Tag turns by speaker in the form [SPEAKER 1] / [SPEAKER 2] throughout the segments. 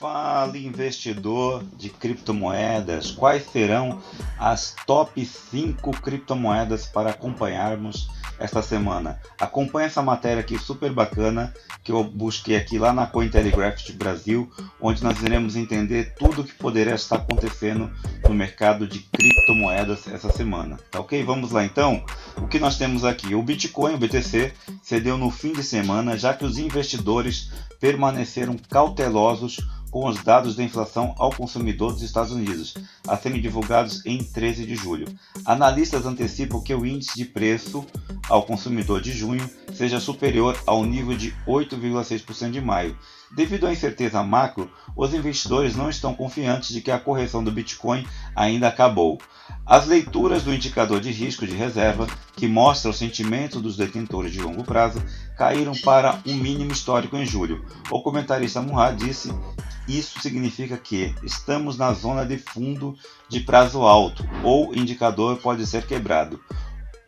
[SPEAKER 1] Fala, investidor de criptomoedas, quais serão as top 5 criptomoedas para acompanharmos esta semana? Acompanhe essa matéria aqui super bacana que eu busquei aqui lá na Cointelegraph Brasil, onde nós iremos entender tudo o que poderia estar acontecendo no mercado de criptomoedas essa semana. Tá ok? Vamos lá então. O que nós temos aqui? O Bitcoin, o BTC, cedeu no fim de semana, já que os investidores permaneceram cautelosos com os dados da inflação ao consumidor dos Estados Unidos, a serem divulgados em 13 de julho. Analistas antecipam que o índice de preço ao consumidor de junho seja superior ao nível de 8,6% de maio. Devido à incerteza macro, os investidores não estão confiantes de que a correção do Bitcoin ainda acabou. As leituras do indicador de risco de reserva, que mostra o sentimento dos detentores de longo prazo, caíram para um mínimo histórico em julho. O comentarista Murad disse: "Isso significa que estamos na zona de fundo de prazo alto, ou o indicador pode ser quebrado.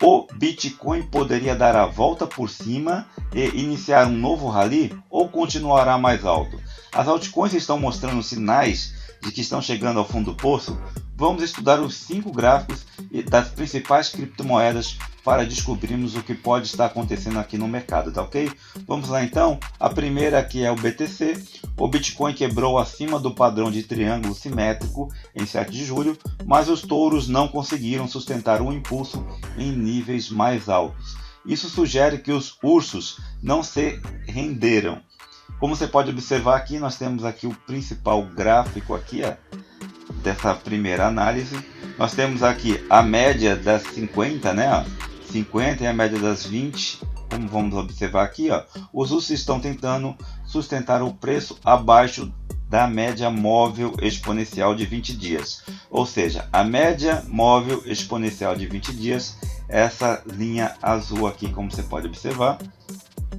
[SPEAKER 1] O Bitcoin poderia dar a volta por cima e iniciar um novo rally ou continuará mais alto? As altcoins estão mostrando sinais de que estão chegando ao fundo do poço? Vamos estudar os 5 gráficos das principais criptomoedas para descobrirmos o que pode estar acontecendo aqui no mercado, tá ok? Vamos lá então. A primeira aqui é o BTC. O Bitcoin quebrou acima do padrão de triângulo simétrico em 7 de julho, mas os touros não conseguiram sustentar o impulso em níveis mais altos. Isso sugere que os ursos não se renderam. Como você pode observar aqui, nós temos aqui o principal gráfico aqui, dessa primeira análise. Nós temos aqui a média das 50, né? 50 e a média das 20. Como vamos observar aqui, os ursos estão tentando sustentar o preço abaixo da média móvel exponencial de 20 dias. Ou seja, a média móvel exponencial de 20 dias, essa linha azul aqui, como você pode observar,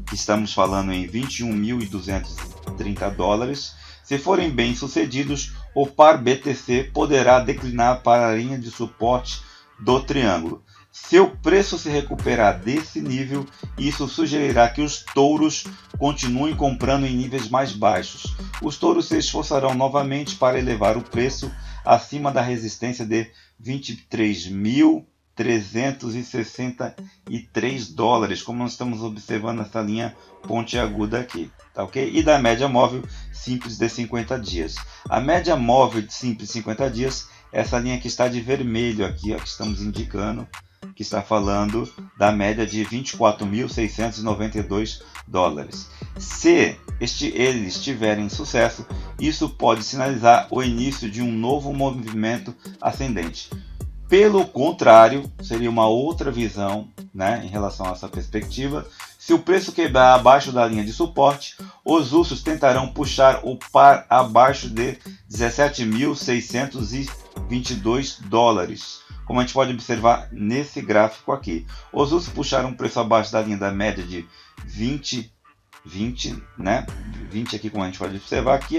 [SPEAKER 1] que estamos falando em 21.230 dólares. Se forem bem sucedidos, o par BTC poderá declinar para a linha de suporte do triângulo. Se o preço se recuperar desse nível, isso sugerirá que os touros continuem comprando em níveis mais baixos. Os touros se esforçarão novamente para elevar o preço acima da resistência de 23.363 dólares, como nós estamos observando essa linha pontiaguda aqui, tá ok? E da média móvel simples de 50 dias. A média móvel de simples 50 dias, essa linha que está de vermelho aqui, que estamos indicando, que está falando da média de 24.692 dólares. Se eles tiverem sucesso, isso pode sinalizar o início de um novo movimento ascendente. Pelo contrário, seria uma outra visão, né, em relação a essa perspectiva. Se o preço quebrar abaixo da linha de suporte, os ursos tentarão puxar o par abaixo de 17.622 dólares. Como a gente pode observar nesse gráfico aqui, os ursos puxaram o preço abaixo da linha da média de 20, né? 20 aqui, como a gente pode observar aqui,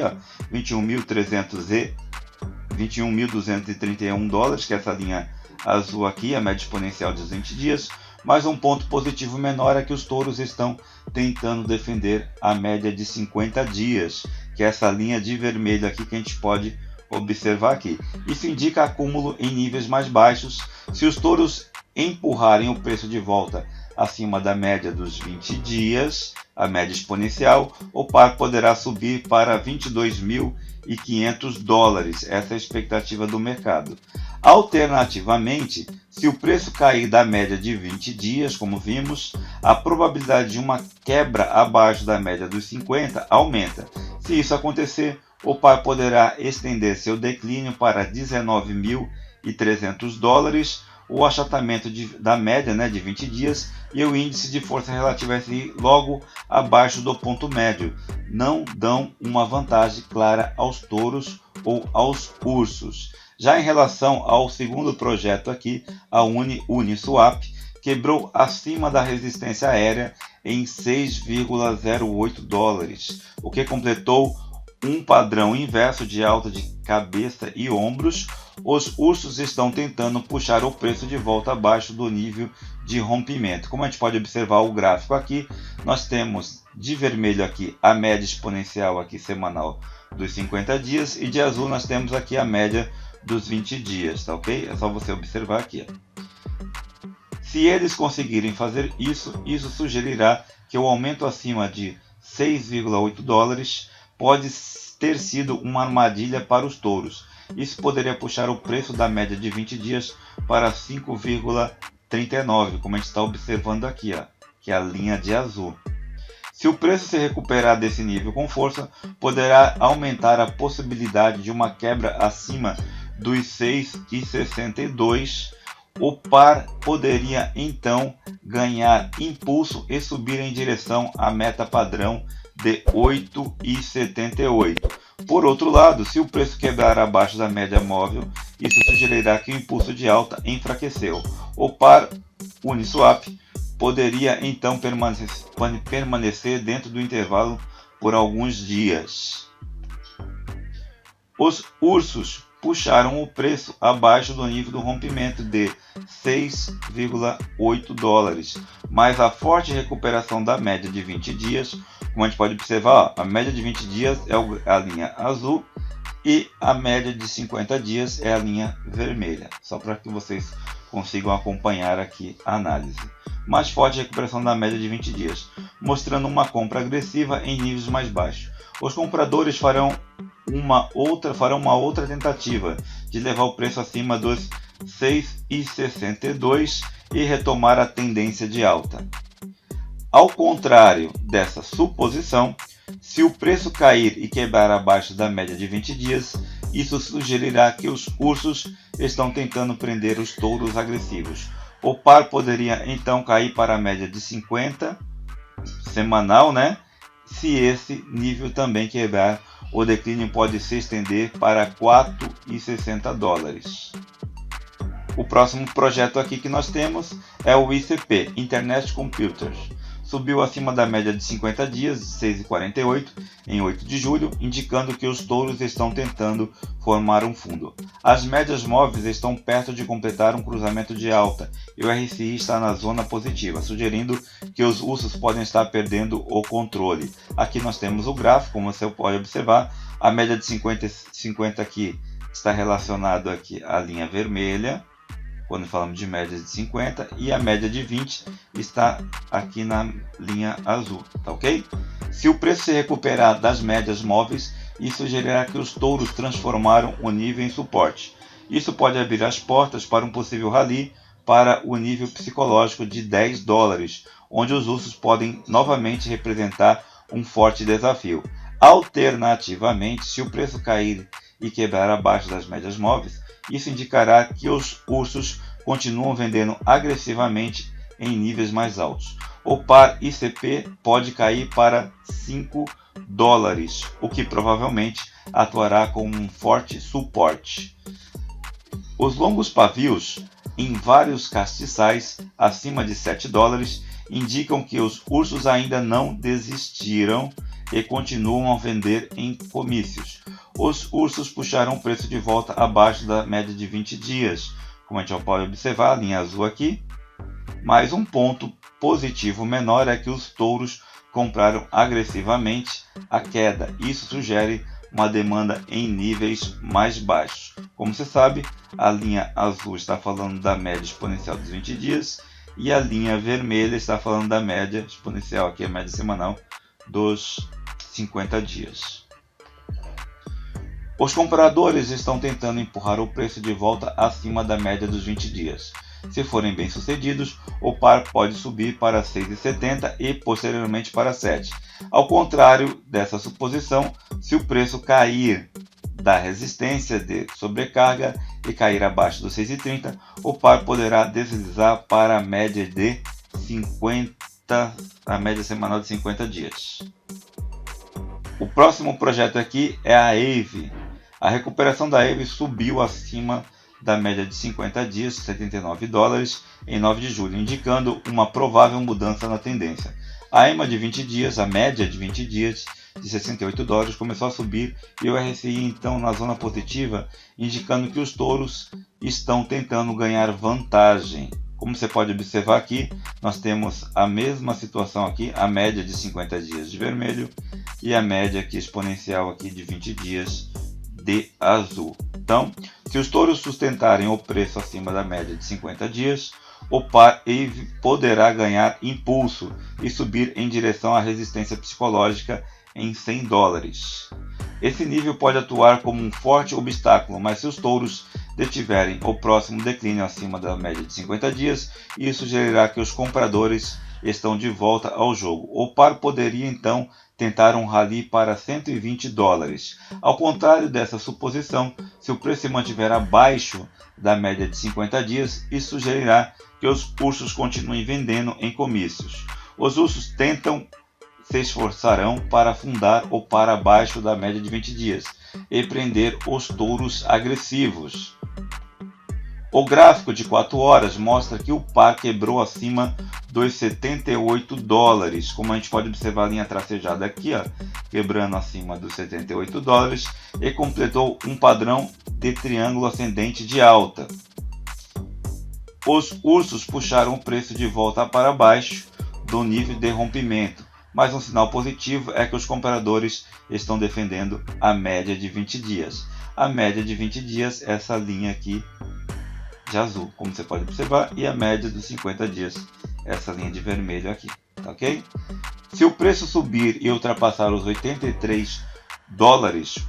[SPEAKER 1] 21.231 dólares, que é essa linha azul aqui, a média exponencial de 20 dias. Mas um ponto positivo menor é que os touros estão tentando defender a média de 50 dias, que é essa linha de vermelho aqui que a gente pode observar aqui. Isso indica acúmulo em níveis mais baixos. Se os touros empurrarem o preço de volta acima da média dos 20 dias, a média exponencial, o par poderá subir para 22.500 dólares. Essa é a expectativa do mercado. Alternativamente, se o preço cair da média de 20 dias, como vimos, a probabilidade de uma quebra abaixo da média dos 50 aumenta. Se isso acontecer, o par poderá estender seu declínio para 19.300 dólares, o achatamento da média, né, de 20 dias, e o índice de força relativa RSI logo abaixo do ponto médio não dão uma vantagem clara aos touros ou aos ursos. Já em relação ao segundo projeto aqui, a Uniswap quebrou acima da resistência aérea em 6,08 dólares, o que completou um padrão inverso de alta de cabeça e ombros. Os ursos estão tentando puxar o preço de volta abaixo do nível de rompimento. Como a gente pode observar o gráfico aqui, nós temos de vermelho aqui a média exponencial aqui semanal dos 50 dias, e de azul nós temos aqui a média dos 20 dias, tá ok? É só você observar aqui. Se eles conseguirem fazer isso, isso sugerirá que o aumento acima de 6,8 dólares pode ter sido uma armadilha para os touros. Isso poderia puxar o preço da média de 20 dias para 5,39, como a gente está observando aqui, ó, que é a linha de azul. Se o preço se recuperar desse nível com força, poderá aumentar a possibilidade de uma quebra acima dos 6,62. O par poderia então ganhar impulso e subir em direção à meta padrão de 8,78. Por outro lado, se o preço quebrar abaixo da média móvel, isso sugerirá que o impulso de alta enfraqueceu. O par Uniswap poderia então permanecer dentro do intervalo por alguns dias. Os ursos puxaram o preço abaixo do nível do rompimento de 6,8 dólares, mas a forte recuperação da média de 20 dias, como a gente pode observar, a média de 20 dias é a linha azul e a média de 50 dias é a linha vermelha, só para que vocês consigam acompanhar aqui a análise. Mais forte recuperação da média de 20 dias, mostrando uma compra agressiva em níveis mais baixos. Os compradores farão uma outra tentativa de levar o preço acima dos 6,62 e retomar a tendência de alta. Ao contrário dessa suposição, se o preço cair e quebrar abaixo da média de 20 dias, isso sugerirá que os ursos estão tentando prender os touros agressivos. O par poderia então cair para a média de 50 semanal, Se esse nível também quebrar, o declínio pode se estender para 4,60 dólares. O próximo projeto aqui que nós temos é o ICP, Internet Computers. Subiu acima da média de 50 dias, 6,48, em 8 de julho, indicando que os touros estão tentando formar um fundo. As médias móveis estão perto de completar um cruzamento de alta e o RSI está na zona positiva, sugerindo que os ursos podem estar perdendo o controle. Aqui nós temos o gráfico, como você pode observar, a média de 50 aqui está relacionado aqui à linha vermelha, quando falamos de média de 50, e a média de 20 está aqui na linha azul, tá ok? Se o preço se recuperar das médias móveis, isso sugerirá que os touros transformaram o nível em suporte. Isso pode abrir as portas para um possível rally para o nível psicológico de 10 dólares, onde os ursos podem novamente representar um forte desafio. Alternativamente, se o preço cair e quebrar abaixo das médias móveis, isso indicará que os ursos continuam vendendo agressivamente em níveis mais altos. O par ICP pode cair para 5 dólares, o que provavelmente atuará como um forte suporte. Os longos pavios em vários castiçais acima de 7 dólares indicam que os ursos ainda não desistiram e continuam a vender em comícios. Os ursos puxaram o preço de volta abaixo da média de 20 dias, como a gente pode observar, a linha azul aqui. Mas um ponto positivo menor é que os touros compraram agressivamente a queda. Isso sugere uma demanda em níveis mais baixos. Como você sabe, a linha azul está falando da média exponencial dos 20 dias e a linha vermelha está falando da média exponencial, aqui a média semanal dos 50 dias. Os compradores estão tentando empurrar o preço de volta acima da média dos 20 dias. Se forem bem-sucedidos, o par pode subir para 6,70 e posteriormente para 7. Ao contrário dessa suposição, se o preço cair da resistência de sobrecarga e cair abaixo dos 6,30, o par poderá deslizar para a média de 50, a média semanal de 50 dias. O próximo projeto aqui é a AVE. A recuperação da AVE subiu acima da média de 50 dias, 79 dólares, em 9 de julho, indicando uma provável mudança na tendência. A EMA de 20 dias, a média de 20 dias, de 68 dólares, começou a subir e o RSI então na zona positiva, indicando que os touros estão tentando ganhar vantagem. Como você pode observar aqui, nós temos a mesma situação aqui, a média de 50 dias de vermelho e a média aqui exponencial aqui de 20 dias de azul. Então, se os touros sustentarem o preço acima da média de 50 dias, o par poderá ganhar impulso e subir em direção à resistência psicológica em $100. Esse nível pode atuar como um forte obstáculo, mas se os touros detiverem o próximo declínio acima da média de 50 dias, isso sugerirá que os compradores estão de volta ao jogo. O par poderia então tentar um rally para $120. Ao contrário dessa suposição, se o preço se mantiver abaixo da média de 50 dias, isso sugerirá que os ursos continuem vendendo em comícios. Os ursos se esforçarão para afundar o par abaixo da média de 20 dias e prender os touros agressivos. O gráfico de 4 horas mostra que o par quebrou acima dos $78, como a gente pode observar a linha tracejada aqui, ó, quebrando acima dos $78 e completou um padrão de triângulo ascendente de alta. Os ursos puxaram o preço de volta para baixo do nível de rompimento, mas um sinal positivo é que os compradores estão defendendo a média de 20 dias. A média de 20 dias é essa linha aqui de azul, como você pode observar, e a média dos 50 dias, essa linha de vermelho aqui, tá ok? Se o preço subir e ultrapassar os $83,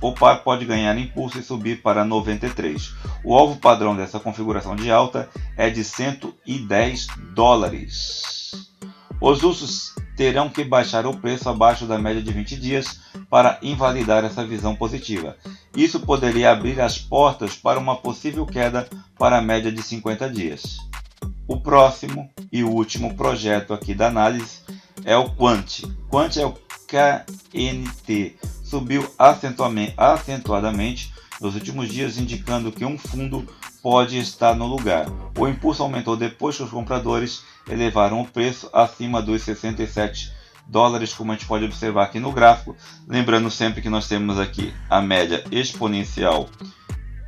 [SPEAKER 1] o par pode ganhar impulso e subir para 93. O alvo padrão dessa configuração de alta é de $110. Os ursos terão que baixar o preço abaixo da média de 20 dias para invalidar essa visão positiva. Isso poderia abrir as portas para uma possível queda para a média de 50 dias. O próximo e último projeto aqui da análise é o Quant. Quant é o KNT. Subiu acentuadamente nos últimos dias, indicando que um fundo pode estar no lugar. O impulso aumentou depois que os compradores elevaram o preço acima dos $67, como a gente pode observar aqui no gráfico. Lembrando sempre que nós temos aqui a média exponencial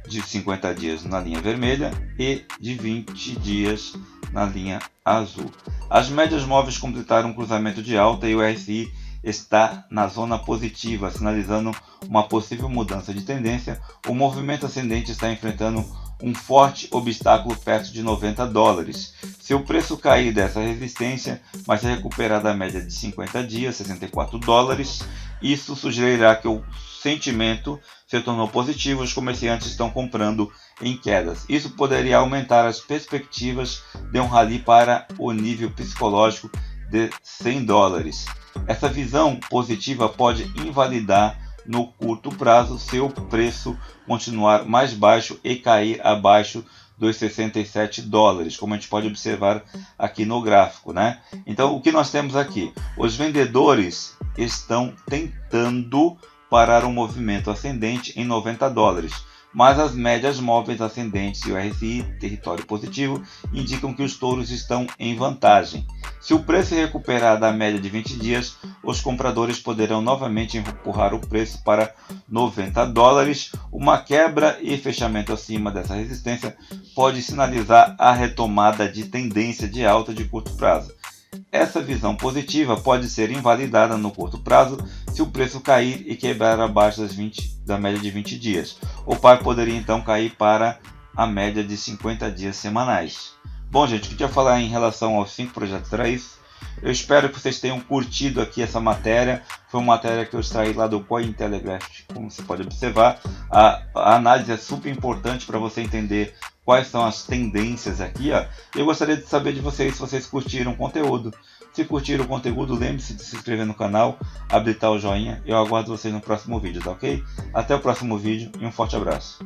[SPEAKER 1] de 50 dias na linha vermelha e de 20 dias na linha azul. As médias móveis completaram um cruzamento de alta e o RSI está na zona positiva, sinalizando uma possível mudança de tendência. O movimento ascendente está enfrentando um forte obstáculo perto de $90. Se o preço cair dessa resistência, mas se recuperar da média de 50 dias, $64, isso sugerirá que o sentimento se tornou positivo e os comerciantes estão comprando em quedas. Isso poderia aumentar as perspectivas de um rally para o nível psicológico de $100. Essa visão positiva pode invalidar no curto prazo se o preço continuar mais baixo e cair abaixo dos $67, como a gente pode observar aqui no gráfico, né? Então, o que nós temos aqui? Os vendedores estão tentando parar um movimento ascendente em $90, mas as médias móveis ascendentes e o RSI, território positivo, indicam que os touros estão em vantagem. Se o preço recuperar da média de 20 dias, os compradores poderão novamente empurrar o preço para $90. Uma quebra e fechamento acima dessa resistência pode sinalizar a retomada de tendência de alta de curto prazo. Essa visão positiva pode ser invalidada no curto prazo se o preço cair e quebrar abaixo da média de 20 dias. O par poderia então cair para a média de 50 dias semanais. Bom, gente, o que eu ia falar em relação aos 5 projetos era isso. Eu espero que vocês tenham curtido aqui essa matéria. Foi uma matéria que eu extraí lá do Cointelegraph, como você pode observar. A análise é super importante para você entender quais são as tendências aqui, ó. Eu gostaria de saber de vocês se vocês curtiram o conteúdo. Se curtiram o conteúdo, lembre-se de se inscrever no canal, habilitar o joinha. Eu aguardo vocês no próximo vídeo, tá ok? Até o próximo vídeo e um forte abraço.